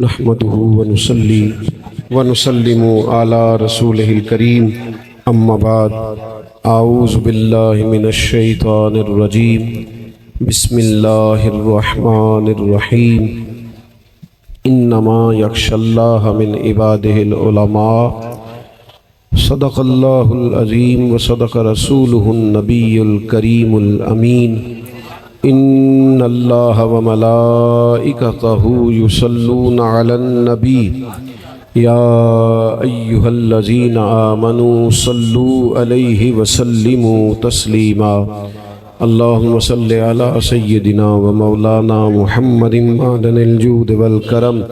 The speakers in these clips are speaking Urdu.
نحمده ونصلي ونسلم على رسوله الكريم اما بعد اعوذ بالله من الشيطان الرجيم بسم الله الرحمن الرحيم انما يخشى الله من عباده العلماء صدق الله العظيم وصدق رسوله النبي الكريم الامين ان الله وملائكته يصلون على النبي يا ايها الذين امنوا صلوا عليه وسلموا تسليما اللهم صل على سيدنا ومولانا محمد معدن الجود والکرم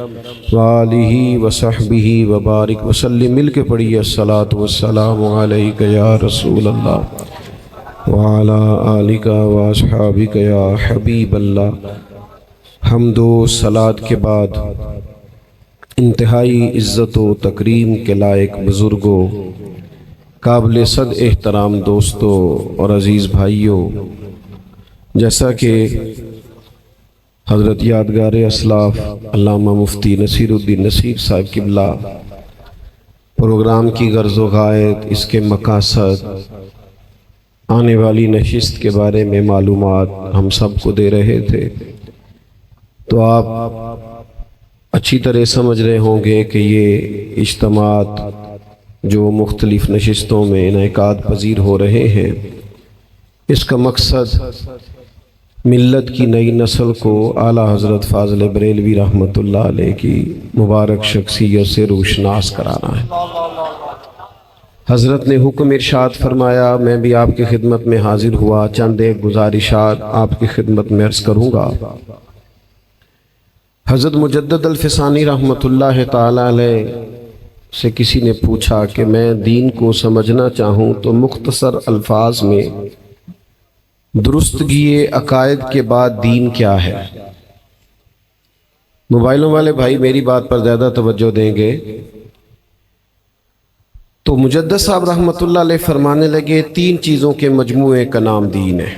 وآلہ وصحبہ وبارک وسلم. مل کے پڑھیے الصلاۃ والسلام علیک یا رسول اللہ وعلی آلک واصحابک یا حبیب اللہ. حمد و صلات کے بعد انتہائی عزت و تکریم کے لائق بزرگوں، قابل صد احترام دوستوں اور عزیز بھائیوں، جیسا کہ حضرت یادگار اسلاف علامہ مفتی نصیر الدین نصیر صاحب قبلہ پروگرام کی غرض و غایت، اس کے مقاصد، آنے والی نشست کے بارے میں معلومات ہم سب کو دے رہے تھے، تو آپ اچھی طرح سمجھ رہے ہوں گے کہ یہ اجتماعات جو مختلف نشستوں میں انعقاد پذیر ہو رہے ہیں، اس کا مقصد ملت کی نئی نسل کو اعلیٰ حضرت فاضل بریلوی رحمۃ اللہ علیہ کی مبارک شخصیت سے روشناس کرانا ہے. حضرت نے حکم ارشاد فرمایا، میں بھی آپ کی خدمت میں حاضر ہوا، چند ایک گزارشات آپ کی خدمت میں عرض کروں گا. حضرت مجدد الفسانی رحمۃ اللہ تعالی علیہ سے کسی نے پوچھا کہ میں دین کو سمجھنا چاہوں تو مختصر الفاظ میں درستگی عقائد کے بعد دین کیا ہے؟ موبائلوں والے بھائی میری بات پر زیادہ توجہ دیں گے. تو مجدد صاحب رحمۃ اللہ علیہ فرمانے لگے، تین چیزوں کے مجموعے کا نام دین ہے.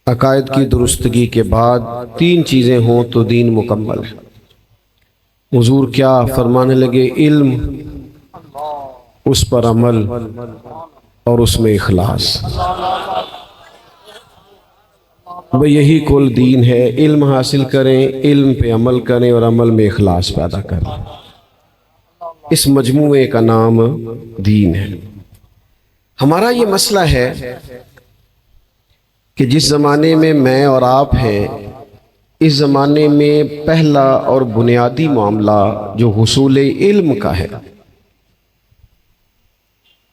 عقائد کی درستگی کے بعد تین چیزیں ہوں تو دین مکمل ہے. حضور کیا فرمانے لگے؟ علم، اس پر عمل اور اس میں اخلاص. وہ یہی کل دین ہے. علم حاصل کریں، علم پہ عمل کریں اور عمل میں اخلاص پیدا کریں. اس مجموعے کا نام دین ہے. ہمارا یہ مسئلہ ہے کہ جس زمانے میں میں اور آپ ہیں، اس زمانے میں پہلا اور بنیادی معاملہ جو حصول علم کا ہے،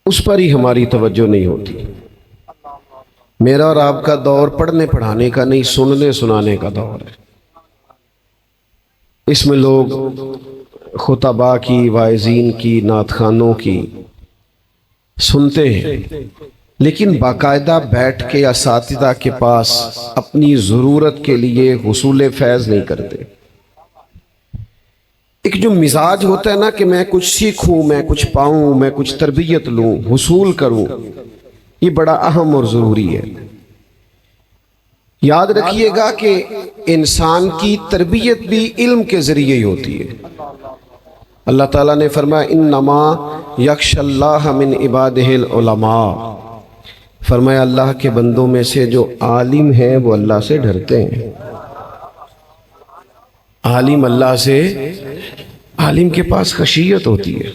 اس پر ہی ہماری توجہ نہیں ہوتی. میرا اور آپ کا دور پڑھنے پڑھانے کا نہیں، سننے سنانے کا دور ہے. اس میں لوگ خطباء کی، واعظین کی، نعت خوانوں کی سنتے ہیں، لیکن باقاعدہ بیٹھ کے اساتذہ کے پاس اپنی ضرورت کے لیے حصول فیض نہیں کرتے. ایک جو مزاج ہوتا ہے نا کہ میں کچھ سیکھوں، میں کچھ پاؤں، میں کچھ تربیت لوں، حصول کروں، یہ بڑا اہم اور ضروری ہے. یاد رکھیے گا کہ انسان کی تربیت بھی علم کے ذریعے ہی ہوتی ہے. اللہ تعالیٰ نے فرمایا انما یخشی اللہ من عبادہ العلماء. فرمایا اللہ کے بندوں میں سے جو عالم ہیں وہ اللہ سے ڈرتے ہیں. عالم اللہ سے، عالم کے پاس خشیت ہوتی ہے.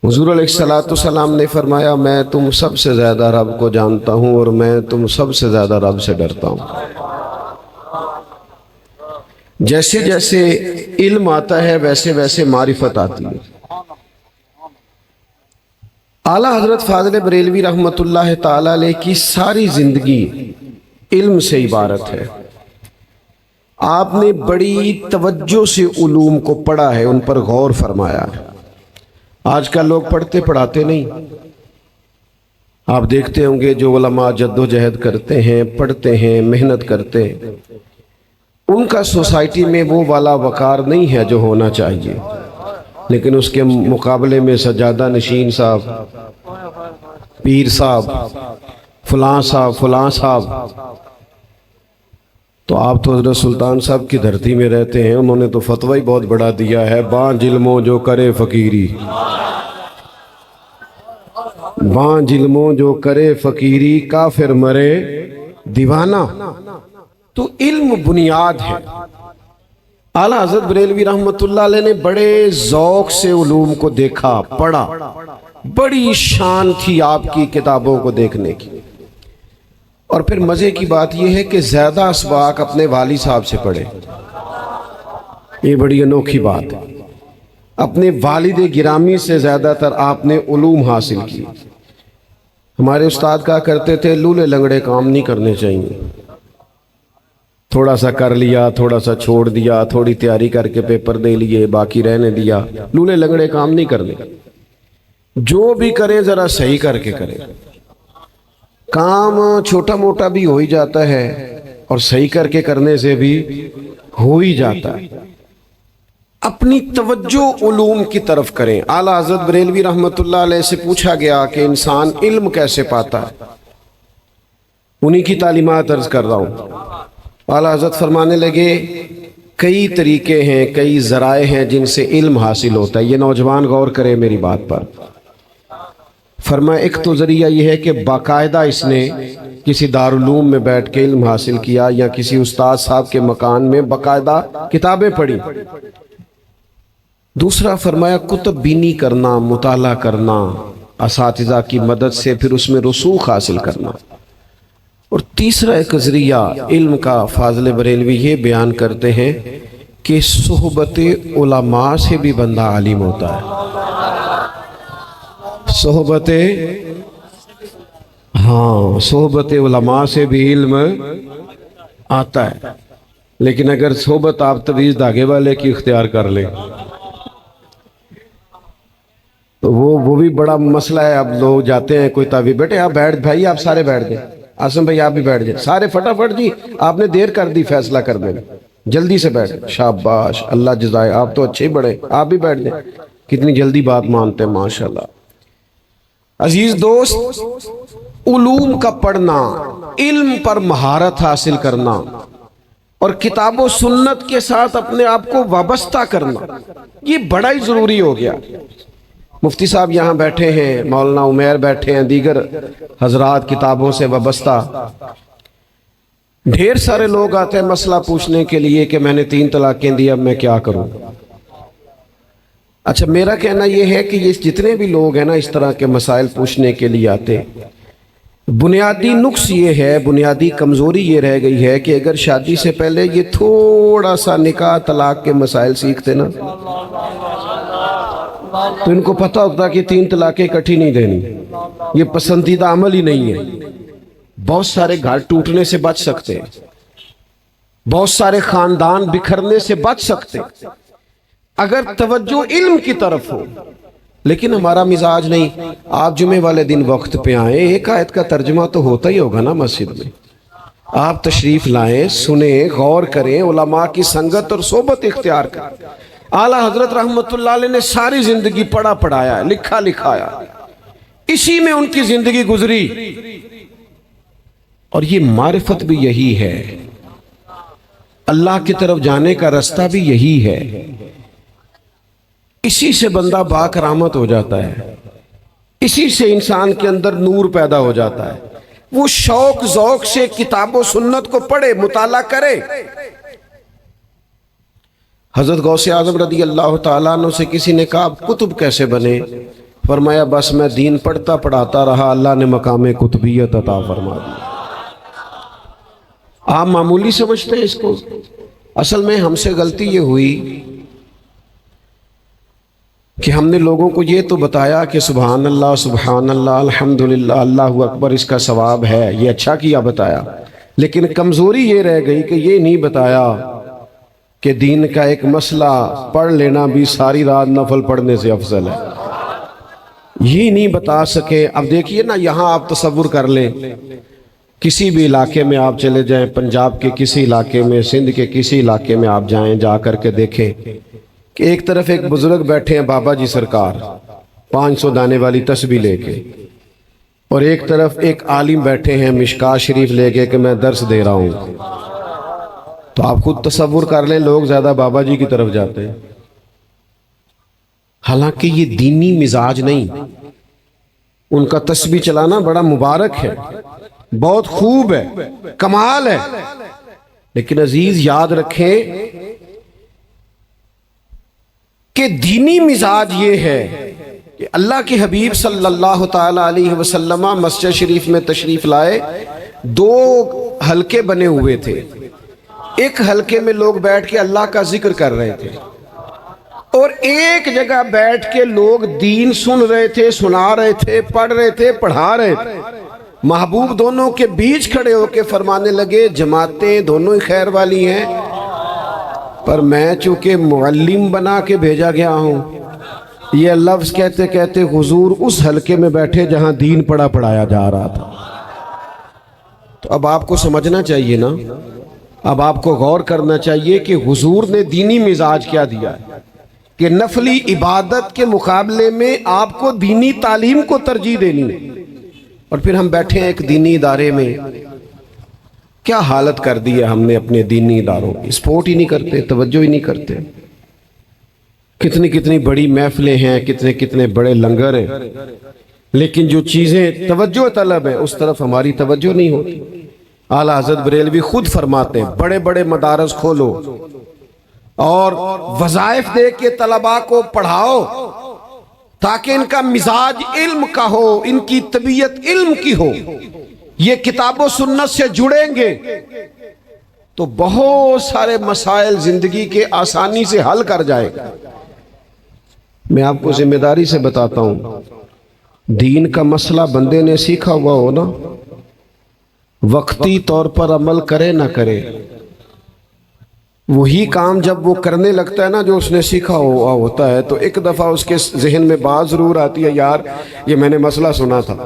حضور علیہ الصلاۃ والسلام نے فرمایا میں تم سب سے زیادہ رب کو جانتا ہوں اور میں تم سب سے زیادہ رب سے ڈرتا ہوں. جیسے جیسے علم آتا ہے ویسے ویسے معرفت آتی ہے. اعلیٰ حضرت فاضل بریلوی رحمۃ اللہ تعالی علیہ کی ساری زندگی علم سے عبارت ہے. آپ نے بڑی توجہ سے علوم کو پڑھا ہے، ان پر غور فرمایا ہے. آج کل لوگ پڑھتے پڑھاتے نہیں. آپ دیکھتے ہوں گے جو علماء جد و جہد کرتے ہیں، پڑھتے ہیں، محنت کرتے ہیں، ان کا سوسائٹی میں وہ والا وقار نہیں ہے جو ہونا چاہیے. لیکن اس کے مقابلے میں سجادہ نشین صاحب، پیر صاحب، فلاں صاحب، تو آپ تو حضرت سلطان صاحب کی دھرتی میں رہتے ہیں، انہوں نے تو فتویٰ ہی بہت بڑا دیا ہے، بانج علموں جو کرے فقیری، بانج علموں جو کرے فقیری، کافر مرے دیوانہ۔ تو علم بنیاد ہے۔ اعلیٰ حضرت بریلوی رحمۃ اللہ علیہ نے بڑے ذوق سے علوم کو دیکھا، پڑھا، بڑی شان تھی آپ کی کتابوں کو دیکھنے کی۔ اور پھر مزے کی بات یہ ہے کہ زیادہ اسباق اپنے والد صاحب سے پڑھے، یہ بڑی انوکھی بات ہے۔ اپنے والد گرامی سے زیادہ تر آپ نے علوم حاصل کی۔ ہمارے استاد کہا کرتے تھے لولے لنگڑے کام نہیں کرنے چاہیے، تھوڑا سا کر لیا، تھوڑا سا چھوڑ دیا، تھوڑی تیاری کر کے پیپر دے لیے، باقی رہنے دیا، لولے لنگڑے کام نہیں کرنے۔ جو بھی کریں ذرا صحیح کر کے کریں۔ کام چھوٹا موٹا بھی ہو ہی جاتا ہے اور صحیح کر کے کرنے سے بھی ہو ہی جاتا ہے۔ اپنی توجہ علوم کی طرف کریں۔ اعلیٰ حضرت بریلوی رحمۃ اللہ علیہ سے پوچھا گیا کہ انسان علم کیسے پاتا ہے، انہی کی تعلیمات عرض کر رہا ہوں۔ اعلیٰ حضرت فرمانے لگے کئی طریقے ہیں، کئی ذرائع ہیں جن سے علم حاصل ہوتا ہے۔ یہ نوجوان غور کرے میری بات پر۔ فرمایا ایک تو ذریعہ یہ ہے کہ باقاعدہ اس نے کسی دارالعلوم میں بیٹھ کے علم حاصل کیا یا کسی استاد صاحب کے مکان میں باقاعدہ کتابیں پڑھی۔ دوسرا فرمایا کتب بینی کرنا، مطالعہ کرنا، اساتذہ کی مدد سے پھر اس میں رسوخ حاصل کرنا۔ اور تیسرا ایک ذریعہ علم کا فاضل بریلوی یہ بیان کرتے ہیں کہ صحبت علماء سے بھی بندہ عالم ہوتا ہے۔ صحبت علماء سے بھی علم آتا ہے، لیکن اگر صحبت آپ تویز دھاگے والے کی اختیار کر لیں تو وہ بھی بڑا مسئلہ ہے۔ اب لوگ جاتے ہیں کوئی تعویذ، بیٹے آپ بیٹھ، بھائی آپ سارے بیٹھ گئے، آسم بھائی آپ بھی بیٹھ جائیں، سارے فٹافٹ جی آپ نے دیر کر دی فیصلہ کرنے میں، جلدی سے بیٹھ۔ شاباش، اللہ جزائے، آپ تو اچھے ہی بڑے، آپ بھی بیٹھ جائیں، کتنی جلدی بات مانتے ہیں ماشاءاللہ۔ عزیز دوست، علوم کا پڑھنا، علم پر مہارت حاصل کرنا اور کتاب و سنت کے ساتھ اپنے آپ کو وابستہ کرنا، یہ بڑا ہی ضروری ہو گیا۔ مفتی صاحب یہاں بیٹھے ہیں، مولانا عمیر بیٹھے ہیں، دیگر حضرات کتابوں سے وابستہ۔ ڈھیر سارے لوگ آتے ہیں مسئلہ پوچھنے کے لیے کہ میں نے 3 طلاقیں دی، اب میں کیا کروں۔ اچھا، میرا کہنا یہ ہے کہ یہ جتنے بھی لوگ ہیں نا اس طرح کے مسائل پوچھنے کے لیے آتے، بنیادی نقص یہ ہے، بنیادی کمزوری یہ رہ گئی ہے کہ اگر شادی سے پہلے یہ تھوڑا سا نکاح طلاق کے مسائل سیکھتے نا تو ان کو پتہ ہوتا کہ 3 طلاقیں اکٹھی نہیں دینی، یہ پسندیدہ عمل ہی نہیں ہے۔ بہت سارے گھر ٹوٹنے سے بچ سکتے ہیں، بہت سارے خاندان بکھرنے سے بچ سکتے ہیں اگر توجہ علم کی طرف ہو۔ لیکن ہمارا مزاج نہیں۔ آپ جمعے والے دن وقت پہ آئیں، ایک آیت کا ترجمہ تو ہوتا ہی ہوگا نا مسجد میں، آپ تشریف لائیں، سنیں، غور کریں، علماء کی سنگت اور صحبت اختیار کریں۔ اعلیٰ حضرت رحمت اللہ علیہ نے ساری زندگی پڑھا پڑھایا ہے، لکھا لکھایا، اسی میں ان کی زندگی گزری۔ اور یہ معرفت بھی یہی ہے، اللہ کی طرف جانے کا رستہ بھی یہی ہے، اسی سے بندہ باکرامت ہو جاتا ہے، اسی سے انسان کے اندر نور پیدا ہو جاتا ہے۔ وہ شوق ذوق سے کتاب و سنت کو پڑھے، مطالعہ کرے۔ حضرت غوث اعظم رضی اللہ تعالیٰ عنہ سے کسی نے کہا کتب کیسے بنے؟ فرمایا بس میں دین پڑھتا پڑھاتا رہا، اللہ نے مقام قطبیت عطا فرما دی۔ آپ معمولی سمجھتے ہیں اس کو، اصل میں ہم سے غلطی یہ ہوئی کہ ہم نے لوگوں کو یہ تو بتایا کہ سبحان اللہ الحمدللہ اللہ اکبر اس کا ثواب ہے، یہ اچھا کیا بتایا، لیکن کمزوری یہ رہ گئی کہ یہ نہیں بتایا کہ دین کا ایک مسئلہ پڑھ لینا بھی ساری رات نفل پڑھنے سے افضل ہے، یہ نہیں بتا سکے۔ اب دیکھیے نا، یہاں آپ تصور کر لیں، کسی بھی علاقے میں آپ چلے جائیں، پنجاب کے کسی علاقے میں، سندھ کے کسی علاقے میں آپ جائیں، جا کر کے دیکھیں کہ ایک طرف ایک بزرگ بیٹھے ہیں بابا جی سرکار 500 دانے والی تسبیح لے کے، اور ایک طرف ایک عالم بیٹھے ہیں مشکات شریف لے کے کہ میں درس دے رہا ہوں۔ تو آپ خود تصور کر لیں لوگ زیادہ بابا جی کی طرف جاتے ہیں، حالانکہ یہ دینی مزاج نہیں. ان کا تسبیح چلانا بڑا مبارک ہے، بہت خوب ہے، کمال ہے، لیکن عزیز یاد رکھیں کہ دینی مزاج یہ ہے کہ اللہ کے حبیب صلی اللہ تعالی علیہ وسلم مسجد شریف میں تشریف لائے، 2 حلقے بنے ہوئے تھے. ایک حلقے میں لوگ بیٹھ کے اللہ کا ذکر کر رہے تھے، اور ایک جگہ بیٹھ کے لوگ دین سن رہے تھے، سنا رہے تھے، پڑھ رہے تھے، پڑھا رہے تھے. محبوب دونوں کے بیچ کھڑے ہو کے فرمانے لگے جماعتیں دونوں ہی خیر والی ہیں، پر میں چونکہ معلم بنا کے بھیجا گیا ہوں. یہ لفظ کہتے کہتے حضور اس حلقے میں بیٹھے جہاں دین پڑھایا جا رہا تھا. تو اب آپ کو سمجھنا چاہیے نا، اب آپ کو غور کرنا چاہیے کہ حضور نے دینی مزاج کیا دیا ہے کہ نفلی عبادت کے مقابلے میں آپ کو دینی تعلیم کو ترجیح دینی ہے. اور پھر ہم بیٹھے ہیں ایک دینی ادارے میں، کیا حالت کر دی ہے ہم نے اپنے دینی اداروں کی. سپورٹ ہی نہیں کرتے، توجہ ہی نہیں کرتے. کتنی کتنی بڑی محفلیں ہیں، کتنے کتنے بڑے لنگر ہیں، لیکن جو چیزیں توجہ طلب ہیں اس طرف ہماری توجہ نہیں ہوتی. اعلیٰ حضرت بریلوی خود فرماتے ہیں بڑے بڑے مدارس کھولو اور وظائف دے کے طلباء کو پڑھاؤ تاکہ ان کا مزاج علم کا ہو، ان کی طبیعت علم کی ہو. یہ کتاب و سنت سے جڑیں گے تو بہت سارے مسائل زندگی کے آسانی سے حل کر جائے گا. میں آپ کو ذمہ داری سے بتاتا ہوں، دین کا مسئلہ بندے نے سیکھا ہوا ہو نا، وقتی طور پر عمل کرے نہ کرے، وہی کام جب وہ کرنے لگتا ہے نا جو اس نے سیکھا ہوا ہوتا ہے، تو ایک دفعہ اس کے ذہن میں بات ضرور آتی ہے، یار یہ میں نے مسئلہ سنا تھا.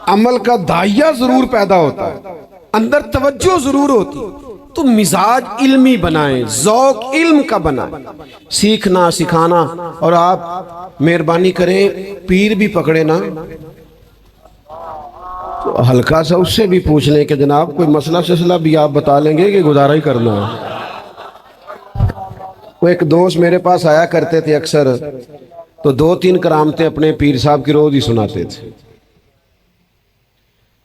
عمل کا داعیہ ضرور پیدا ہوتا ہے، اندر توجہ ضرور ہوتی. تو مزاج علمی بنائیں، ذوق علم کا بنائیں، سیکھنا سکھانا. اور آپ مہربانی کریں پیر بھی پکڑے نا تو ہلکا سا اس سے بھی پوچھ لیں کہ جناب کوئی مسئلہ سلسلہ بھی آپ بتا لیں گے کہ گزارا ہی کرنا ہے. وہ ایک دوست میرے پاس آیا کرتے تھے اکثر، تو 2-3 کرامتیں اپنے پیر صاحب کی روز ہی سناتے تھے.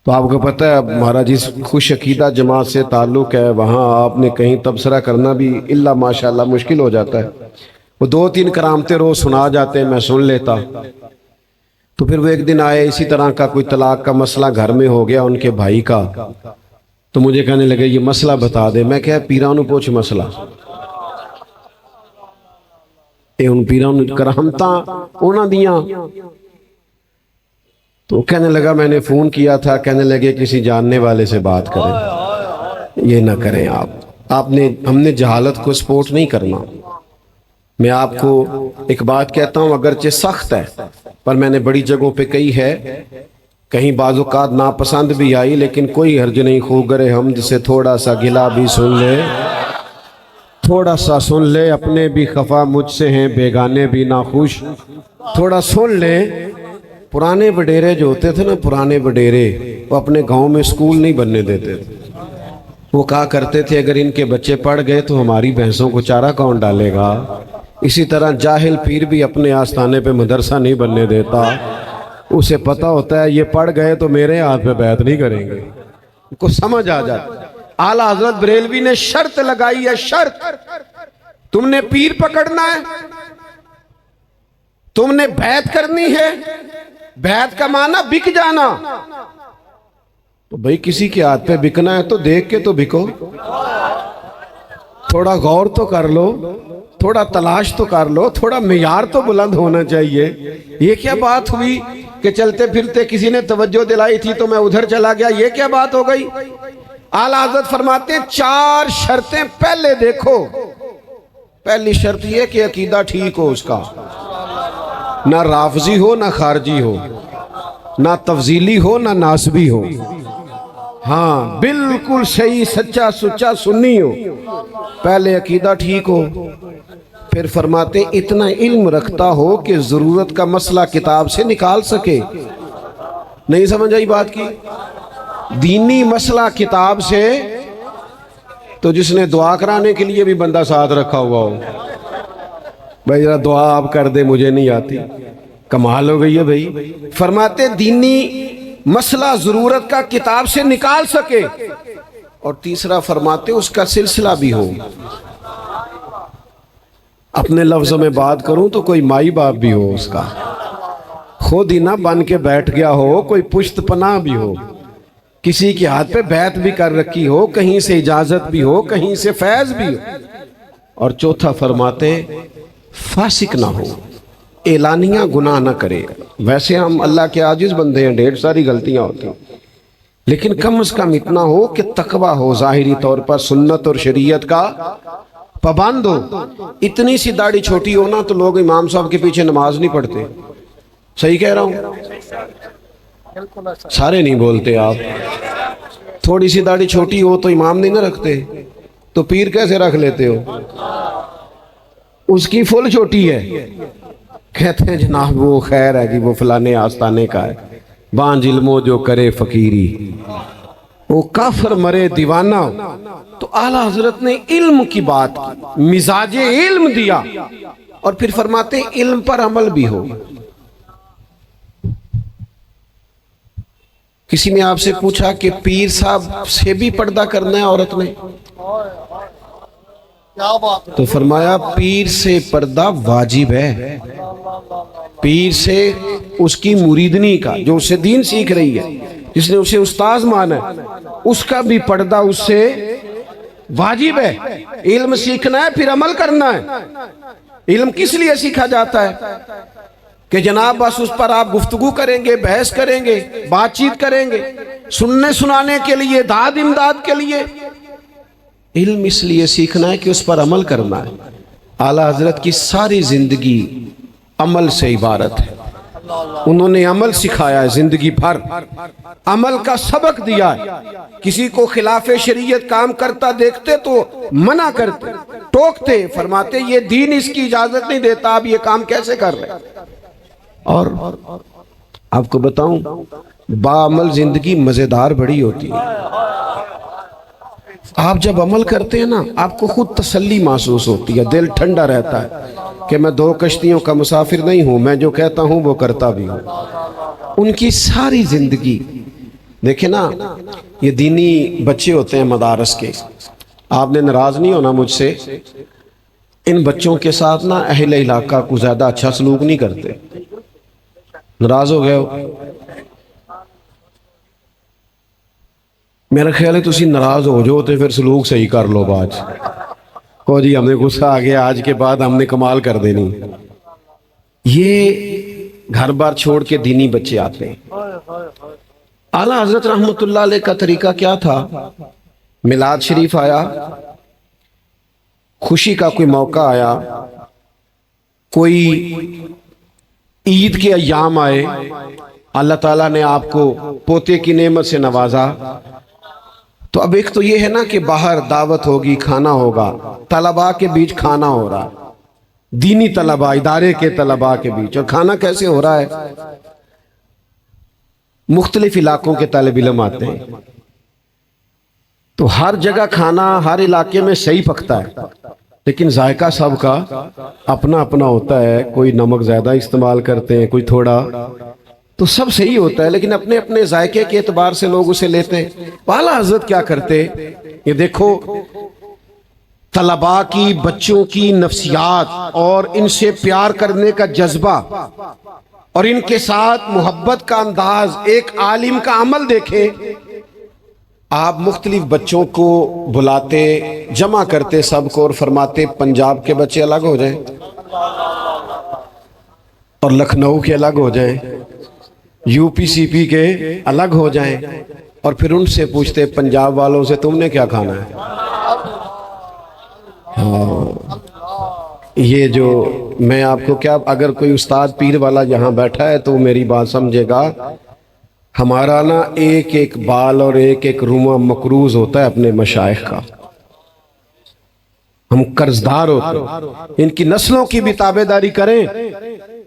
تو آپ کو پتہ ہے ہمارا جس خوش عقیدہ جماعت سے تعلق ہے وہاں آپ نے کہیں تبصرہ کرنا بھی اللہ ماشاءاللہ مشکل ہو جاتا ہے. وہ 2-3 کرامتیں روز سنا جاتے ہیں، میں سن لیتا. تو پھر وہ ایک دن آئے، اسی طرح کا کوئی طلاق کا مسئلہ گھر میں ہو گیا ان کے بھائی کا. تو مجھے کہنے لگے یہ مسئلہ بتا دے. میں کہا پیرانو پوچھ مسئلہ. ان پیرانو کرامتاں انہاں دیاں. تو کہنے لگا میں نے فون کیا تھا، کہنے لگے کسی جاننے والے سے بات کریں. یہ نہ کریں ہم نے جہالت کو سپورٹ نہیں کرنا. میں آپ کو ایک بات کہتا ہوں، اگرچہ سخت ہے پر میں نے بڑی جگہوں پہ کہی ہے، کہیں بعض اوقات ناپسند بھی آئی، لیکن کوئی حرج نہیں. خوگر حمد سے تھوڑا سا گلا بھی سن لے، تھوڑا سا سن لے. اپنے بھی خفا مجھ سے ہیں، بیگانے بھی ناخوش. تھوڑا سن لے. پرانے وڈیرے جو ہوتے تھے نا، پرانے وڈیرے، وہ اپنے گاؤں میں سکول نہیں بننے دیتے تھے. وہ کہا کرتے تھے اگر ان کے بچے پڑھ گئے تو ہماری بھینسوں کو چارہ کون ڈالے گا. اسی طرح جاہل پیر بھی اپنے آستانے پہ مدرسہ نہیں بننے دیتا. اسے پتہ ہوتا ہے یہ پڑھ گئے تو میرے ہاتھ پہ بیعت نہیں کریں گے. ان کو سمجھ آ جاتا. اعلیٰ حضرت بریلوی نے شرط لگائی ہے، شرط. تم نے پیر پکڑنا ہے، تم نے بیعت کرنی ہے. بیعت کا معنی بک جانا. تو بھئی کسی کے ہاتھ پہ بکنا ہے تو دیکھ کے تو بکو، تھوڑا غور تو کر لو، تھوڑا تلاش تو کر لو، تھوڑا معیار تو بلند ہونا چاہیے. یہ کیا بات ہوئی کہ چلتے پھرتے کسی نے توجہ دلائی تھی تو میں ادھر چلا گیا، یہ کیا بات ہو گئی. اعلیٰ حضرت فرماتے ہیں 4 شرطیں پہلے دیکھو. پہلی شرط یہ کہ عقیدہ ٹھیک ہو اس کا، نہ رافضی ہو نہ خارجی ہو، نہ تفضیلی ہو نہ ناسبی ہو. ہاں بالکل صحیح سچا سچا سنی ہو. پہلے عقیدہ ٹھیک ہو. پھر فرماتے اتنا علم رکھتا ہو کہ ضرورت کا مسئلہ کتاب سے نکال سکے. نہیں سمجھ آئی بات کی؟ دینی مسئلہ کتاب سے تو جس نے دعا کرانے کے لیے بھی بندہ ساتھ رکھا ہوا ہو، بھائی ذرا دعا آپ کر دے مجھے نہیں آتی، کمال ہو گئی ہے بھائی۔ فرماتے دینی مسئلہ ضرورت کا کتاب سے نکال سکے، اور تیسرا فرماتے اس کا سلسلہ بھی ہو۔ اپنے لفظوں میں بات کروں تو کوئی مائی باپ بھی ہو، اس کا خود ہی نہ بن کے بیٹھ گیا ہو، کوئی پشت پناہ بھی ہو، کسی کے ہاتھ پہ بیعت بھی کر رکھی ہو، کہیں سے اجازت بھی ہو، کہیں سے فیض بھی ہو۔ اور چوتھا فرماتے فاسق نہ ہو، اعلانیہ گناہ نہ کرے۔ ویسے ہم اللہ کے عاجز بندے ہیں، ڈھیر ساری غلطیاں ہوتی ہیں، لیکن کم از کم اتنا ہو کہ تقوی ہو، ظاہری طور پر سنت اور شریعت کا پابند ہو۔ اتنی سی داڑھی چھوٹی ہو نا تو لوگ امام صاحب کے پیچھے نماز نہیں پڑھتے۔ صحیح کہہ رہا ہوں؟ سارے نہیں بولتے آپ۔ تھوڑی سی داڑھی چھوٹی ہو تو امام نہیں نہ رکھتے، تو پیر کیسے رکھ لیتے ہو؟ اس کی فل چھوٹی ہے، کہتے ہیں جناب وہ خیر ہے جی، وہ فلانے آستانے کا ہے، بانج علمو جو کرے فقیری، وہ کافر مرے دیوانہ۔ تو اعلیٰ حضرت نے علم کی بات کی، مزاج علم دیا، اور پھر فرماتے علم پر عمل بھی ہو۔ کسی نے آپ سے پوچھا کہ پیر صاحب سے بھی پردہ کرنا ہے عورت نے؟ تو فرمایا پیر سے پردہ واجب ہے، پیر سے اس کی مریدنی کا، جو اسے دین سیکھ رہی ہے، جس نے اسے استاذ مانا ہے، اس کا بھی پردہ اس سے واجب ہے۔ علم سیکھنا ہے پھر عمل کرنا ہے۔ علم کس لیے سیکھا جاتا ہے؟ کہ جناب بس اس پر آپ گفتگو کریں گے، بحث کریں گے، بات چیت کریں گے، سننے سنانے کے لیے، داد امداد کے لیے؟ علم اس لیے سیکھنا ہے کہ اس پر عمل کرنا ہے۔ اعلیٰ حضرت کی ساری زندگی عمل سے عبارت ہے، انہوں نے عمل سکھایا ہے، زندگی بھر عمل کا سبق دیا ہے۔ کسی کو خلاف شریعت کام کرتا دیکھتے تو منع کرتے، ٹوکتے، فرماتے یہ دین اس کی اجازت نہیں دیتا، آپ یہ کام کیسے کر رہے ہیں؟ اور آپ کو بتاؤں باعمل زندگی مزیدار بڑی ہوتی ہے۔ آپ جب عمل کرتے ہیں نا، آپ کو خود تسلی محسوس ہوتی ہے، دل ٹھنڈا رہتا ہے کہ میں دو کشتیوں کا مسافر نہیں ہوں، میں جو کہتا ہوں وہ کرتا بھی ہوں۔ ان کی ساری زندگی دیکھیں نا، یہ دینی بچے ہوتے ہیں مدارس کے، آپ نے ناراض نہیں ہونا مجھ سے، ان بچوں کے ساتھ نا اہل علاقہ کو زیادہ اچھا سلوک نہیں کرتے۔ ناراض ہو گئے ہو؟ میرا خیال ہے تسی ناراض ہو جو تو پھر سلوک صحیح کر لو باج کو جی ہم نے غصہ آ گیا، آج کے بعد ہم نے کمال کر دینی۔ یہ گھر بار چھوڑ کے دینی بچے آتے ہیں۔ اعلیٰ حضرت رحمت اللہ علیہ کا طریقہ کیا تھا؟ میلاد شریف آیا، خوشی کا کوئی موقع آیا، کوئی عید کے ایام آئے، اللہ تعالیٰ نے آپ کو پوتے کی نعمت سے نوازا، تو اب ایک تو یہ ہے نا کہ باہر دعوت ہوگی، کھانا ہوگا، طلباء کے بیچ کھانا ہو رہا، دینی طلباء، ادارے کے طلباء کے بیچ، اور کھانا کیسے ہو رہا ہے؟ مختلف علاقوں کے طالب علم آتے ہیں، تو ہر جگہ کھانا ہر علاقے میں صحیح پکتا ہے، لیکن ذائقہ سب کا اپنا اپنا ہوتا ہے، کوئی نمک زیادہ استعمال کرتے ہیں، کوئی تھوڑا، تو سب صحیح ہوتا ہے لیکن اپنے اپنے ذائقے کے اعتبار سے لوگ اسے لیتے ہیں۔ اعلیٰ حضرت کیا کرتے؟ یہ دیکھو طلباء کی، بچوں کی نفسیات اور ان سے پیار کرنے کا جذبہ اور ان کے ساتھ محبت کا انداز، ایک عالم کا عمل دیکھیں۔ آپ مختلف بچوں کو بلاتے، جمع کرتے سب کو، اور فرماتے پنجاب کے بچے الگ ہو جائیں اور لکھنؤ کے الگ ہو جائیں، یو پی سی پی کے الگ ہو جائیں، اور پھر ان سے پوچھتے پنجاب والوں سے تم نے کیا کھانا ہے؟ یہ جو میں آپ کو کیا، اگر کوئی استاد پیر والا یہاں بیٹھا ہے تو میری بات سمجھے گا، ہمارا نا ایک ایک بال اور ایک ایک رومہ مقروض ہوتا ہے اپنے مشائخ کا، ہم قرضدار ہوتے ہیں۔ ان کی نسلوں کی بھی تابعداری کریں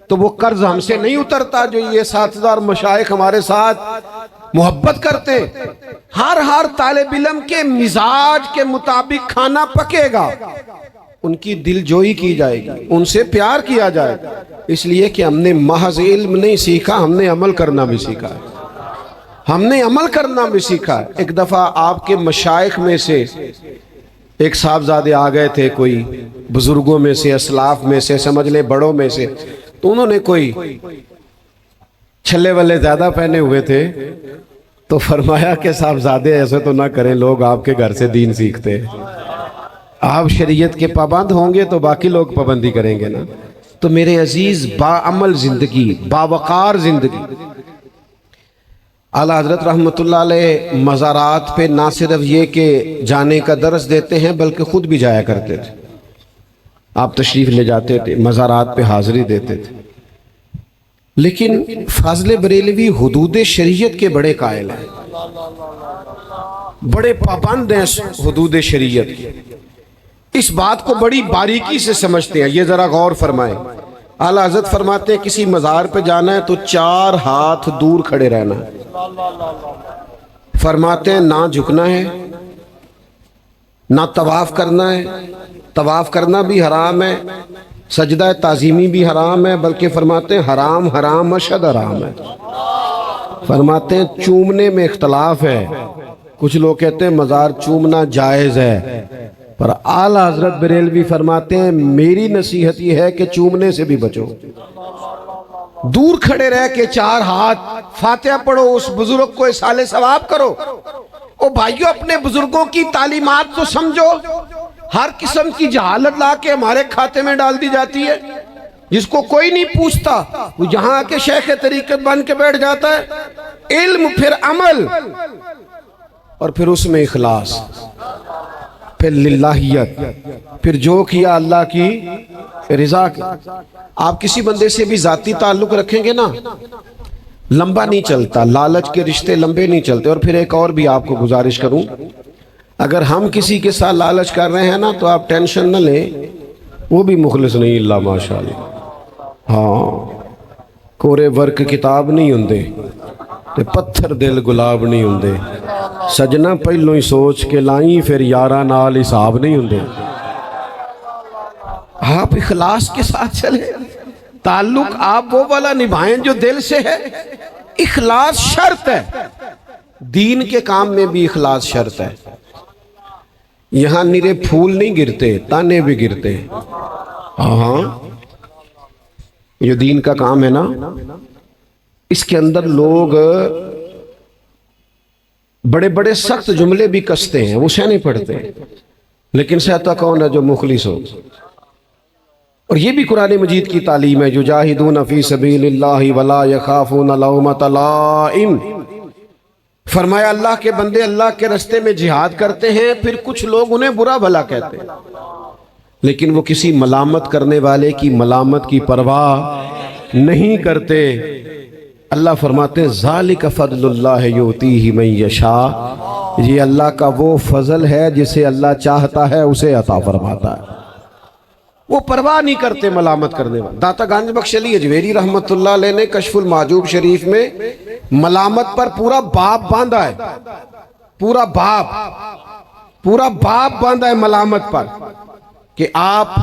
تو وہ قرض ہم سے نہیں اترتا جو یہ اساتذہ اور مشائخ ہمارے ساتھ محبت کرتے ہیں، ہر طالب علم کے مزاج کے مطابق کھانا پکے گا، ان کی دل جوئی کی جائے گی، ان سے پیار کیا جائے گا، اس لیے کہ ہم نے محض علم نہیں سیکھا، ہم نے عمل کرنا بھی سیکھا ہے، ہم نے عمل کرنا بھی سیکھا ہے۔ ایک دفعہ آپ کے مشائخ میں سے ایک صاحبزادے آ گئے تھے، کوئی بزرگوں میں سے، اسلاف میں سے، سمجھ لیں بڑوں میں سے، تو انہوں نے کوئی چھلے والے زیادہ پہنے ہوئے تھے، تو فرمایا کہ صاحبزادے ایسے تو نہ کریں، لوگ آپ کے گھر سے دین سیکھتے ہیں، آپ شریعت کے پابند ہوں گے تو باقی لوگ پابندی کریں گے نا۔ تو میرے عزیز، باعمل زندگی، باوقار زندگی۔ اعلیٰ حضرت رحمۃ اللہ علیہ مزارات پہ نہ صرف یہ کہ جانے کا درس دیتے ہیں بلکہ خود بھی جایا کرتے تھے، آپ تشریف لے جاتے تھے، مزارات پہ حاضری دیتے تھے۔ لیکن فاضل بریلوی حدود شریعت کے بڑے قائل ہیں، بڑے پابند ہیں حدود شریعت کی، اس بات کو بڑی باریکی سے سمجھتے ہیں۔ یہ ذرا غور فرمائیں، اعلیٰ حضرت فرماتے ہیں کسی مزار پہ جانا ہے تو 4 ہاتھ دور کھڑے رہنا ہے، فرماتے ہیں نہ جھکنا ہے، نہ طواف کرنا ہے، طواف کرنا بھی حرام ہے، سجدہ تعظیمی بھی حرام ہے، بلکہ فرماتے ہیں حرام اشد حرام ہے۔ فرماتے ہیں چومنے میں اختلاف ہے، کچھ لوگ کہتے ہیں مزار چومنا جائز ہے، پر اعلیٰ حضرت بریلوی فرماتے ہیں میری نصیحت یہ ہے کہ چومنے سے بھی بچو، دور کھڑے رہ کے 4 ہاتھ فاتحہ پڑھو، اس بزرگ کو اصالہ ثواب کرو۔ او بھائیو، اپنے بزرگوں کی تعلیمات تو سمجھو، ہر قسم کی جہالت لا کے ہمارے کھاتے میں ڈال دی جاتی ہے، جس کو کوئی نہیں پوچھتا، وہ جہاں آ کے شیخ طریقت بن کے بیٹھ جاتا ہے۔ علم، پھر عمل، اور پھر اس میں اخلاص، پھر للہیت، پھر جو کیا اللہ کی رضا کی۔ آپ کسی بندے سے بھی ذاتی تعلق رکھیں گے نا، لمبا نہیں چلتا، لالچ کے رشتے لمبے نہیں چلتے۔ اور پھر ایک اور بھی آپ کو گزارش کروں، اگر ہم کسی کے ساتھ لالچ کر رہے ہیں نا تو آپ ٹینشن نہ لیں، وہ بھی مخلص نہیں، اللہ ماشاءاللہ، ہاں کورے ورک کتاب نہیں ہوندے تے پتھر دل گلاب نہیں ہوندے، سجنا پہلوں ہی سوچ کے لائیں، پھر یاراں نال حساب نہیں ہوندے۔ آپ اخلاص کے ساتھ چلیں، تعلق آپ وہ والا نبھائیں جو دل سے ہے، اخلاص شرط ہے، دین کے کام میں بھی اخلاص شرط ہے۔ یہاں نیرے پھول نہیں گرتے، تانے بھی گرتے۔ ہاں یہ دین کا کام ہے نا، اس کے اندر لوگ بڑے بڑے سخت جملے بھی کستے ہیں، وہ سہنے پڑتے ہیں، لیکن سہتا کون ہے؟ جو مخلص ہو۔ اور یہ بھی قرآن مجید کی تعلیم ہے، یجاہدون فی سبیل اللہ ولا یخافون لومۃ لائم۔ فرمایا اللہ کے بندے اللہ کے راستے میں جہاد کرتے ہیں، پھر کچھ لوگ انہیں برا بھلا کہتے ہیں، لیکن وہ کسی ملامت کرنے والے کی ملامت کی پرواہ نہیں کرتے۔ اللہ فرماتے ہیں ذالک فضل اللہ یؤتیہ من یشاء، یہ اللہ کا وہ فضل ہے جسے اللہ چاہتا ہے اسے عطا فرماتا ہے، وہ پرواہ نہیں کرتے ملامت کرنے والے۔ داتا گنج بخش علی اجمیری رحمت اللہ علیہ نے کشف المعجوب شریف میں ملامت پر پورا باب باندھا ہے، پورا باب باندھا ہے ملامت پر، کہ آپ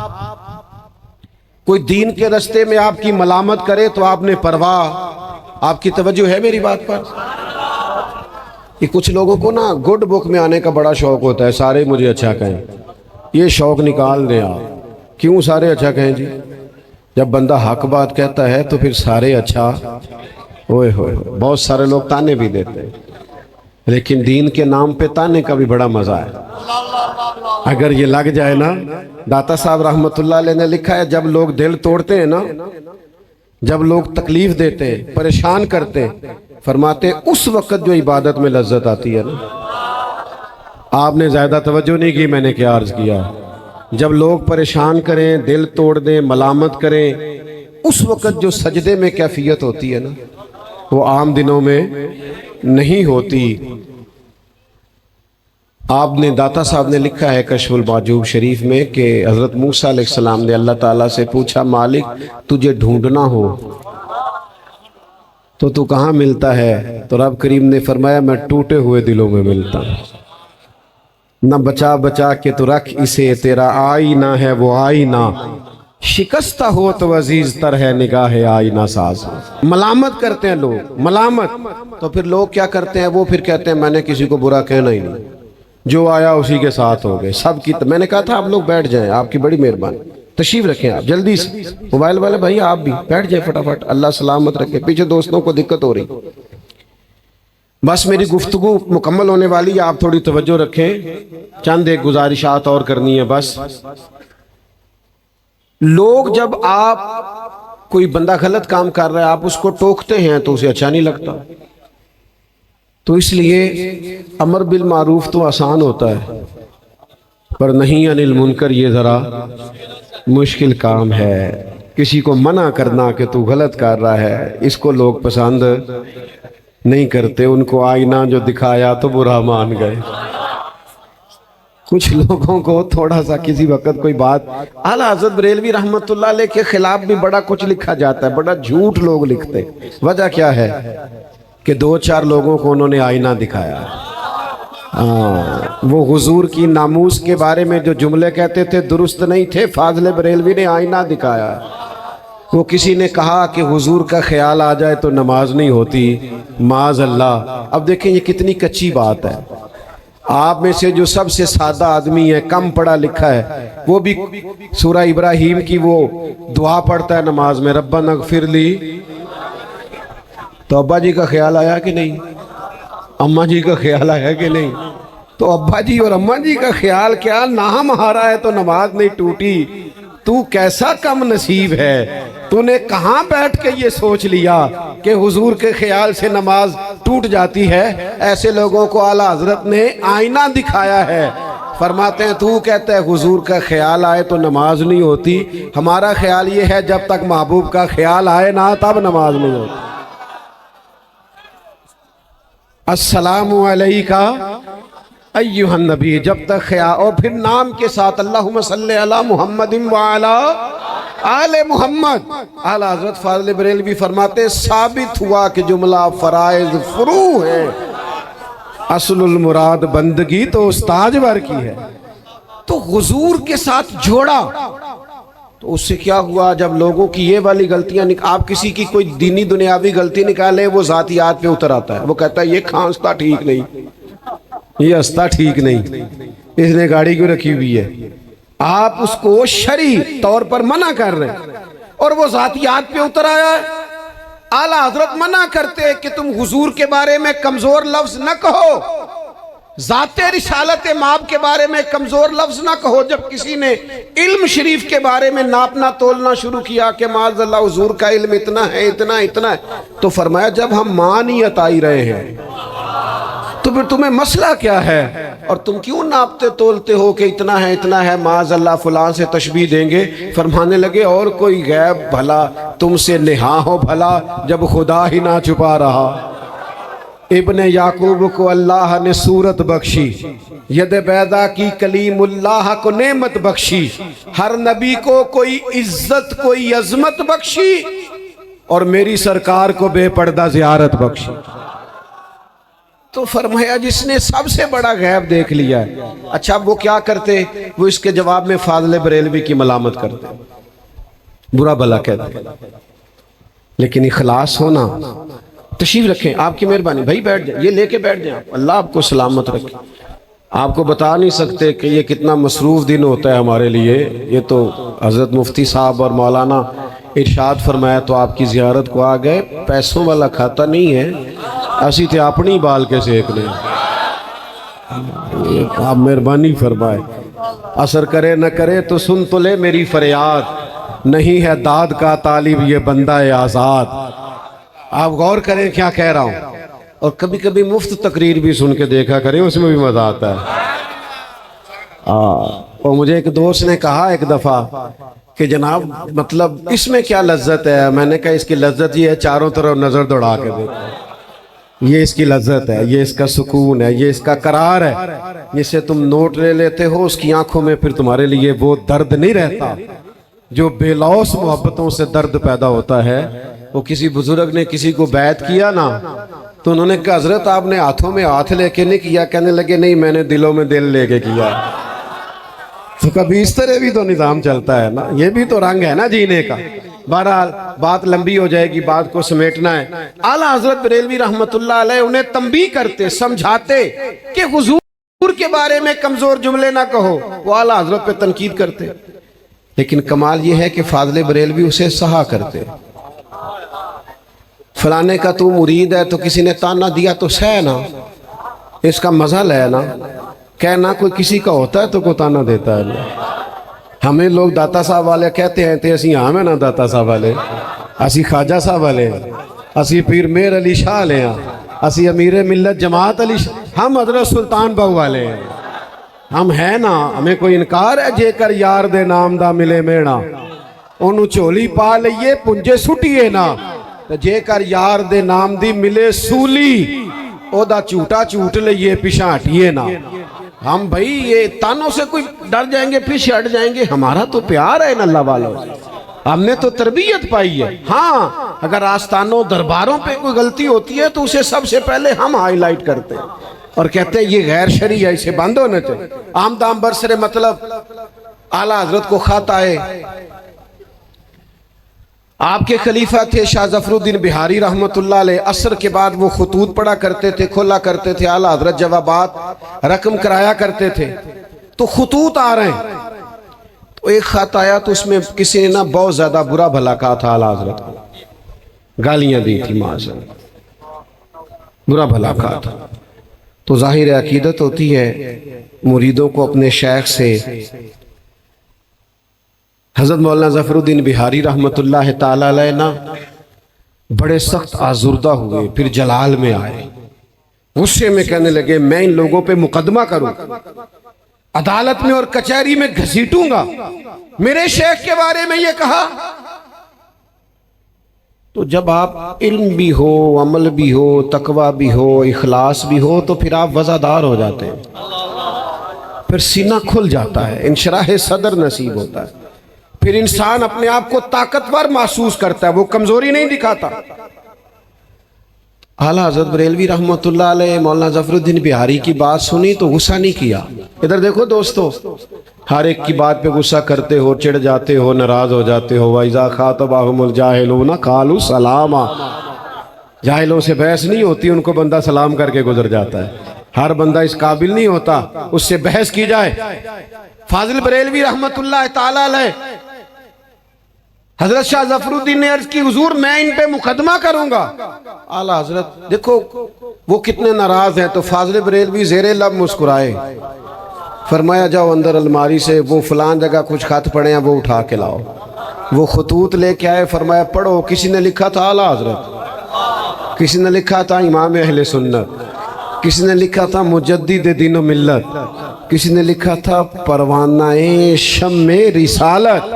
کوئی دین کے راستے میں آپ کی ملامت کرے تو آپ نے پرواہ۔ آپ کی توجہ ہے میری بات پر؟ کہ کچھ لوگوں کو نا گڈ بک میں آنے کا بڑا شوق ہوتا ہے، سارے مجھے اچھا کہیں، یہ شوق نکال دیں آپ۔ کیوں سارے اچھا کہیں جی؟ جب بندہ حق بات کہتا ہے تو پھر سارے اچھا، اوئے ہوئے، بہت سارے لوگ تانے بھی دیتے ہیں، لیکن دین کے نام پہ تانے کا بھی بڑا مزہ ہے اگر یہ لگ جائے نا۔ داتا صاحب رحمت اللہ علیہ نے لکھا ہے، جب لوگ دل توڑتے ہیں نا، جب لوگ تکلیف دیتے ہیں، پریشان کرتے ہیں، فرماتے ہیں اس وقت جو عبادت میں لذت آتی ہے نا۔ آپ نے زیادہ توجہ نہیں کی، میں نے کیا عرض کیا، جب لوگ پریشان کریں، دل توڑ دیں، ملامت کریں، اس وقت جو سجدے میں کیفیت ہوتی ہے نا، وہ عام دنوں میں نہیں ہوتی۔ آپ نے داتا صاحب نے لکھا ہے کشف المعجوب شریف میں کہ حضرت موسیٰ علیہ السلام نے اللہ تعالیٰ سے پوچھا، مالک تجھے ڈھونڈنا ہو تو کہاں ملتا ہے؟ تو رب کریم نے فرمایا میں ٹوٹے ہوئے دلوں میں ملتا ہوں۔ نہ بچا بچا کے تو رکھ اسے، تیرا آئینہ ہے وہ آئینہ، شکستہ ہو تو عزیز تر ہے نگاہ آئینہ ساز۔ ملامت کرتے ہیں لوگ، ملامت، تو پھر لوگ کیا کرتے ہیں؟ وہ پھر کہتے ہیں میں نے کسی کو برا کہنا ہی نہیں، جو آیا اسی کے ساتھ ہو گئے سب کی۔ میں نے کہا تھا آپ لوگ بیٹھ جائیں، آپ کی بڑی مہربانی، تشریف رکھیں آپ جلدی سے، موبائل والے بھائی آپ بھی بیٹھ جائیں فٹافٹ، اللہ سلامت رکھے، پیچھے دوستوں کو دقت ہو رہی۔ بس میری گفتگو مکمل ہونے والی ہے، آپ تھوڑی توجہ رکھیں، چند ایک گزارشات اور کرنی ہے بس۔ لوگ جب آپ کوئی بندہ غلط کام کر رہا ہے آپ اس کو ٹوکتے ہیں تو اسے اچھا نہیں لگتا، تو اس لیے امر بالمعروف تو آسان ہوتا ہے، پر نہیں عن المنکر یہ ذرا مشکل کام ہے۔ کسی کو منع کرنا کہ تو غلط کر رہا ہے، اس کو لوگ پسند نہیں کرتے، ان کو آئینہ جو دکھایا تو برا مان گئے۔ کچھ لوگوں کو تھوڑا سا کسی وقت کوئی بات، اعلیٰ حضرت بریلوی رحمت اللہ علیہ کے خلاف بھی بڑا کچھ لکھا جاتا ہے، بڑا جھوٹ لوگ لکھتے، وجہ کیا ہے کہ دو چار لوگوں کو انہوں نے آئینہ دکھایا۔ وہ حضور کی ناموس کے بارے میں جو جملے کہتے تھے درست نہیں تھے، فاضل بریلوی نے آئینہ دکھایا۔ وہ کسی نے کہا کہ حضور کا خیال آ جائے تو نماز نہیں ہوتی، معاذ اللہ۔ اب دیکھیں یہ کتنی کچی بات ہے۔ آپ میں سے جو سب سے سادہ آدمی ہے، کم پڑھا لکھا ہے، وہ بھی سورہ ابراہیم کی وہ دعا پڑھتا ہے نماز میں، ربنا اغفر لی۔ تو ابا جی کا خیال آیا کہ نہیں؟ اماں جی کا خیال آیا کہ نہیں؟ تو ابا جی اور اماں جی کا خیال کیا، نام ہارا ہے تو نماز نہیں ٹوٹی۔ تو کیسا کم نصیب ہے، تو نے کہاں بیٹھ کے یہ سوچ لیا کہ حضور کے خیال سے نماز ٹوٹ جاتی ہے؟ ایسے لوگوں کو اعلیٰ حضرت نے آئینہ دکھایا ہے۔ فرماتے ہیں تو کہتا ہے حضور کا خیال آئے تو نماز نہیں ہوتی، ہمارا خیال یہ ہے جب تک محبوب کا خیال آئے نہ تب نماز نہیں ہوتی۔ السلام علیکہ ایھا النبی، جب تک خیال، اور پھر نام کے ساتھ اللہم صلی علی محمد وعلی آل محمد۔ اعلیٰ حضرت فاضل بریلوی فرماتے ہیں ثابت ہوا کہ جملہ فرائض فروع ہے، اصل المراد بندگی تو استاذ ور کی ہے۔ تو حضور کے ساتھ جوڑا، تو اس سے کیا ہوا؟ جب لوگوں کی یہ والی غلطیاں آپ کسی کی کوئی دینی دنیاوی غلطی نکالیں، وہ ذاتیات پہ اتر آتا ہے، وہ کہتا ہے یہ کھانستا ٹھیک نہیں، یہ ہستا ٹھیک نہیں، اس نے گاڑی کیوں رکھی ہوئی ہے۔ آپ اس کو شرعی طور پر منع کر رہے ہیں اور وہ ذاتیات پہ اتر آیا ہے۔ اعلیٰ حضرت منع کرتے کہ تم حضور کے بارے میں کمزور لفظ نہ کہو، ذات رسالت مآب کے بارے میں کمزور لفظ نہ کہو۔ جب کسی نے علم شریف کے بارے میں ناپنا تولنا شروع کیا کہ معاذ اللہ حضور کا علم اتنا ہے اتنا اتنا ہے، تو فرمایا جب ہم مانی عطائی رہے ہیں تو پھر تمہیں مسئلہ کیا ہے، اور تم کیوں ناپتے تولتے ہو کہ اتنا ہے معاذ اللہ فلاں سے تشبیہ دیں گے۔ فرمانے لگے اور کوئی غیب بھلا تم سے نہا ہو بھلا جب خدا ہی نہ چھپا رہا۔ ابن یعقوب کو اللہ نے صورت بخشی، ید بیضا کی کلیم اللہ کو نعمت بخشی، ہر نبی کو کوئی عزت کوئی عظمت بخشی، اور میری سرکار کو بے پردہ زیارت بخشی۔ تو فرمایا جس نے سب سے بڑا غیب دیکھ لیا ہے۔ اچھا وہ کیا کرتے؟ وہ اس کے جواب میں فاضل بریلوی کی ملامت کرتے، برا بھلا کہتے، لیکن اخلاص ہونا۔ تشریف رکھیں، آپ کی مہربانی، بھائی بیٹھ جائیں، یہ لے کے بیٹھ جائیں، اللہ آپ کو سلامت رکھے۔ آپ کو بتا نہیں سکتے کہ یہ کتنا مصروف دن ہوتا ہے ہمارے لیے۔ یہ تو حضرت مفتی صاحب اور مولانا ارشاد فرمایا تو آپ کی زیارت کو آ گئے، پیسوں والا کھاتا نہیں ہے، اسی تے اپنی بال کے سیکھ لیں۔ آپ مہربانی فرمائے، اثر کرے نہ کرے تو سن تو لے میری فریاد، نہیں ہے داد کا طالب یہ بندہ آزاد۔ آپ غور کریں کیا کہہ رہا ہوں، اور کبھی کبھی مفت تقریر بھی سن کے دیکھا کریں، اس میں بھی مزہ آتا ہے۔ اور مجھے ایک دوست نے کہا ایک دفعہ کہ جناب مطلب اس میں کیا لذت ہے؟ میں نے کہا اس کی لذت یہ ہے چاروں طرف نظر دوڑا کے دیکھو، یہ اس کی لذت ہے، یہ اس کا سکون ہے، یہ اس کا قرار ہے۔ جس سے تم نوٹ لے لیتے ہو اس کی آنکھوں میں پھر تمہارے لیے وہ درد نہیں رہتا جو بے لوث محبتوں سے درد پیدا ہوتا ہے۔ وہ کسی بزرگ نے کسی کو بیعت کیا نا تو انہوں نے کہا حضرت آپ نے ہاتھوں میں ہاتھ لے کے نہیں کیا، کہنے لگے نہیں میں نے دلوں میں دل لے کے کیا۔ تو کبھی اس طرح بھی تو نظام چلتا ہے نا، یہ بھی تو رنگ ہے نا جینے کا۔ بہرحال بات لمبی ہو جائے گی، بات کو سمیٹنا ہے۔ اعلیٰ حضرت بریلوی رحمت اللہ علیہ انہیں تنبیہ کرتے، سمجھاتے کہ حضور کے بارے میں کمزور جملے نہ کہو، وہ اعلیٰ حضرت پہ تنقید کرتے، لیکن کمال یہ ہے کہ فاضل بریلوی اسے سہا کرتے۔ فلانے کا تو مرید ہے تو کسی نے تانا دیا تو سہ نا، اس کا مزہ لے نا، کہنا کوئی کسی کا ہوتا ہے تو کوئی تانا دیتا ہے۔ ہمیں لوگ داتا صاحب والے کہتے ہیں تے اسی ہاں میں نا داتا صاحب والے، اسی خواجہ صاحب والے، اسی پیر میر علی شاہ لے ہیں، اسی امیر ملت جماعت علی شاہ، ہم حضرت سلطان بہو والے ہیں، ہم ہیں نا۔ ہمیں کوئی انکار ہے جے کر یار دے نام دا ملے میڑا، انہوں چولی پا لئیے پنجے سٹیے نا، جے کر یار دے نام دی ملے سولی، او دا چوٹا چوٹ لئیے پیشاں ہٹیے نا۔ ہم بھائی یہ تانوں سے کوئی ڈر جائیں گے پیچھے ہٹ جائیں گے؟ ہمارا تو پیار ہے ان اللہ والوں سے، ہم نے تو تربیت پائی ہے۔ ہاں اگر آستانوں درباروں پہ کوئی غلطی ہوتی ہے تو اسے سب سے پہلے ہم ہائی لائٹ کرتے ہیں اور کہتے ہیں یہ غیر شرعی ہے، اسے بند ہونا چاہیے۔ عام دام برسر مطلب اعلیٰ حضرت کو خط آئے، آپ کے خلیفہ تھے شاہ ظفر الدین بہاری رحمت اللہ علیہ، عصر کے بعد وہ خطوط پڑھا کرتے تھے، کھولا کرتے تھے، اعلیٰ حضرت جوابات رقم کرایا کرتے تھے، تو خطوط آ رہے ہیں، تو ایک خط آیا تو اس میں کسی نے نا بہت زیادہ برا بھلا کہا تھا اعلیٰ حضرت کو، گالیاں دی تھی معاذ، برا بھلا کہا تھا۔ تو ظاہر عقیدت ہوتی ہے مریدوں کو اپنے شیخ سے۔ حضرت مولانا ظفر الدین بہاری رحمت اللہ تعالی علیہ نا بڑے سخت آزردہ ہوئے، پھر جلال میں آئے، غصے میں کہنے لگے میں ان لوگوں پہ مقدمہ کروں، عدالت میں اور کچہری میں گھسیٹوں گا، میرے شیخ کے بارے میں یہ کہا۔ تو جب آپ علم بھی ہو، عمل بھی ہو، تقوی بھی ہو، اخلاص بھی ہو، تو پھر آپ وزادار ہو جاتے ہیں، پھر سینہ کھل جاتا ہے، انشراح صدر نصیب ہوتا ہے، پھر انسان اپنے آپ کو طاقتور محسوس کرتا ہے، وہ کمزوری نہیں دکھاتا۔ اعلیٰ حضرت بریلوی رحمت اللہ علیہ مولانا ظفر الدین بہاری کی بات سنی تو غصہ نہیں کیا۔ ادھر دیکھو دوستو، ہر ایک کی بات پہ غصہ کرتے ہو، چڑھ جاتے ہو، ناراض ہو جاتے ہو۔ وَإِذَا خَاطَبَهُمُ الْجَاهِلُونَ قَالُوا سَلَامًا، جاہلوں سے بحث نہیں ہوتی، ان کو بندہ سلام کر کے گزر جاتا ہے۔ ہر بندہ اس قابل نہیں ہوتا اس سے بحث کی جائے۔ فاضل بریلوی رحمت اللہ تعالی علیہ حضرت شاہ ظفر الدین نے عرض کی حضور میں ان پہ مقدمہ کروں گا۔ اعلیٰ حضرت دیکھو وہ کتنے ناراض ہیں، تو فاضل بریلوی زیر لب مسکرائے، فرمایا جاؤ اندر الماری سے وہ فلان جگہ کچھ خط پڑے ہیں وہ اٹھا کے لاؤ۔ وہ خطوط لے کے آئے، فرمایا پڑھو۔ کسی نے لکھا تھا اعلیٰ حضرت، کسی نے لکھا تھا امام اہل سنت، کسی نے لکھا تھا مجدد دین و ملت، کسی نے لکھا تھا پروانہ شمع رسالت۔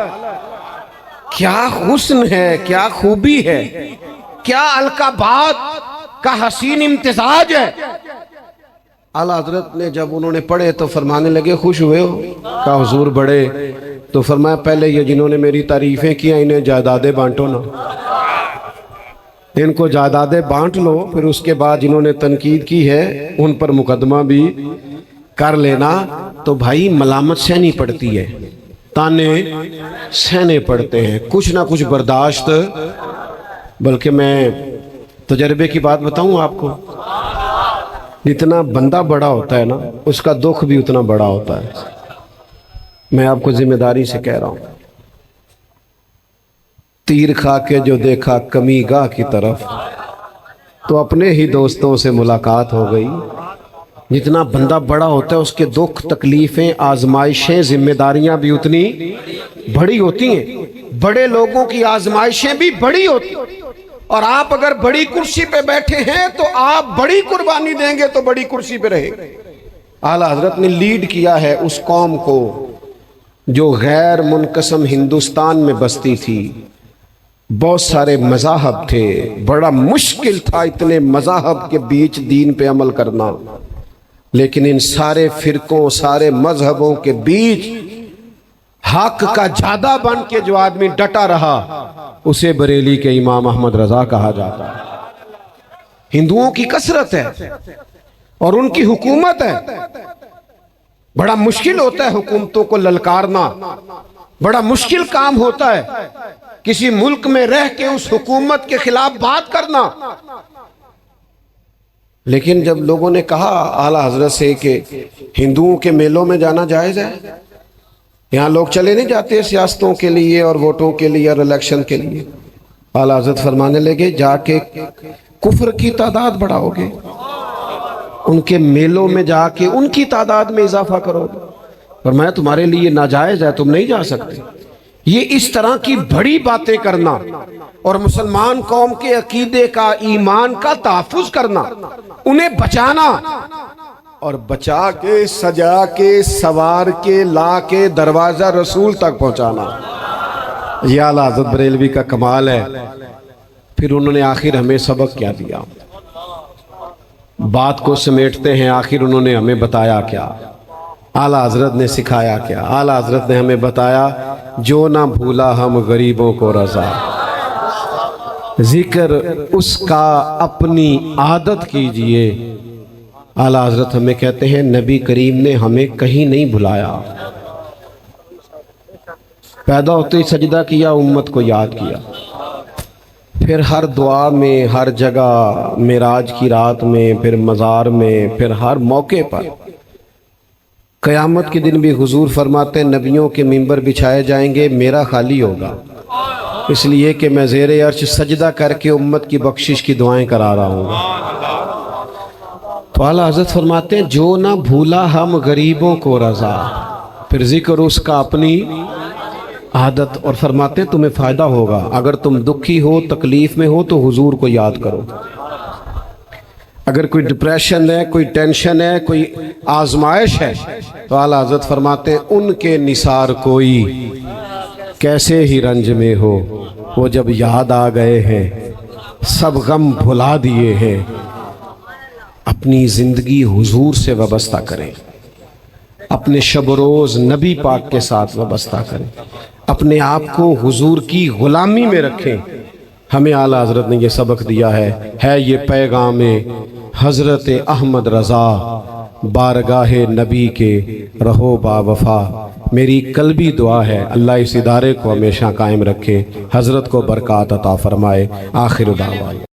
کیا حسن ہے، کیا خوبی ہے، کیا القابات کا حسین امتزاج ہے۔ اعلیٰ حضرت نے جب انہوں نے پڑھے تو فرمانے لگے خوش ہوئے ہو؟ کہا حضور بڑے۔ تو فرمایا پہلے یہ جنہوں نے میری تعریفیں کی ہیں انہیں جائیدادیں بانٹو نا، ان کو جائیدادیں بانٹ لو، پھر اس کے بعد جنہوں نے تنقید کی ہے ان پر مقدمہ بھی کر لینا۔ تو بھائی ملامت سہنی پڑتی ہے، تانے سہنے پڑتے ہیں، کچھ نہ کچھ برداشت۔ بلکہ میں تجربے کی بات بتاؤں آپ کو، جتنا بندہ بڑا ہوتا ہے نا اس کا دکھ بھی اتنا بڑا ہوتا ہے۔ میں آپ کو ذمہ داری سے کہہ رہا ہوں، تیر کھا کے جو دیکھا کمی گاہ کی طرف، تو اپنے ہی دوستوں سے ملاقات ہو گئی۔ جتنا بندہ بڑا ہوتا ہے اس کے دکھ، تکلیفیں، آزمائشیں، ذمہ داریاں بھی اتنی بڑی ہوتی ہیں، بڑے لوگوں کی آزمائشیں بھی بڑی ہوتی ہیں۔ اور آپ اگر بڑی کرسی پہ بیٹھے ہیں تو آپ بڑی قربانی دیں گے تو بڑی کرسی پہ رہے۔ اعلیٰ حضرت نے لیڈ کیا ہے اس قوم کو جو غیر منقسم ہندوستان میں بستی تھی، بہت سارے مذاہب تھے، بڑا مشکل تھا اتنے مذاہب کے بیچ دین پہ عمل کرنا، لیکن ان سارے فرقوں، سارے مذہبوں کے بیچ حق کا جادہ بن کے جو آدمی ڈٹا رہا اسے بریلی کے امام احمد رضا کہا جاتا ہے۔ ہندوؤں کی کثرت ہے اور ان کی حکومت ہے، بڑا مشکل ہوتا ہے حکومتوں کو للکارنا، بڑا مشکل کام ہوتا ہے کسی ملک میں رہ کے اس حکومت کے خلاف بات کرنا۔ لیکن جب لوگوں نے کہا اعلیٰ حضرت سے کہ ہندوؤں کے میلوں میں جانا جائز ہے، یہاں لوگ چلے نہیں جاتے سیاستوں کے لیے اور ووٹوں کے لیے اور الیکشن کے لیے، اعلیٰ حضرت فرمانے لگے جا کے کفر کی تعداد بڑھاؤ گے، ان کے میلوں میں جا کے ان کی تعداد میں اضافہ کرو گے، فرمایا تمہارے لیے ناجائز ہے، تم نہیں جا سکتے۔ یہ اس طرح کی بڑی باتیں کرنا اور مسلمان قوم کے عقیدے کا، ایمان کا تحفظ کرنا، انہیں بچانا اور بچا کے سجا کے سوار کے لا کے دروازہ رسول تک پہنچانا، یہ اعلیٰ حضرت بریلوی کا کمال ہے۔ پھر انہوں نے آخر ہمیں سبق کیا دیا، بات کو سمیٹتے ہیں، آخر انہوں نے ہمیں بتایا کیا، اعلیٰ حضرت نے سکھایا کیا؟ اعلیٰ حضرت نے ہمیں بتایا جو نہ بھولا ہم غریبوں کو رضا، ذکر اس کا اپنی عادت کیجئے۔ اعلیٰ حضرت ہمیں کہتے ہیں نبی کریم نے ہمیں کہیں نہیں بھلایا، پیدا ہوتے ہی سجدہ کیا، امت کو یاد کیا، پھر ہر دعا میں، ہر جگہ، معراج کی رات میں، پھر مزار میں، پھر ہر موقع پر۔ قیامت کے دن بھی حضور فرماتے ہیں نبیوں کے منبر بچھائے جائیں گے، میرا خالی ہوگا، اس لیے کہ میں زیر عرش سجدہ کر کے امت کی بخشش کی دعائیں کرا رہا ہوں۔ تو اعلیٰ حضرت فرماتے ہیں جو نہ بھولا ہم غریبوں کو رضا، پھر ذکر اس کا اپنی عادت، اور فرماتے ہیں تمہیں فائدہ ہوگا، اگر تم دکھی ہو، تکلیف میں ہو تو حضور کو یاد کرو، اگر کوئی ڈپریشن ہے، کوئی ٹینشن ہے، کوئی آزمائش ہے، تو اعلیٰ حضرت فرماتے ہیں ان کے نثار کوئی کیسے ہی رنج میں ہو، وہ جب یاد آ گئے ہیں سب غم بھلا دیے ہیں۔ اپنی زندگی حضور سے وابستہ کریں، اپنے شب و روز نبی پاک کے ساتھ وابستہ کریں، اپنے آپ کو حضور کی غلامی میں رکھیں۔ ہمیں اعلیٰ حضرت نے یہ سبق دیا ہے یہ پیغام حضرت احمد رضا، بارگاہ نبی کے رہو با وفا۔ میری قلبی دعا ہے اللہ اس ادارے کو ہمیشہ قائم رکھے، حضرت کو برکات عطا فرمائے۔ آخر دعوانا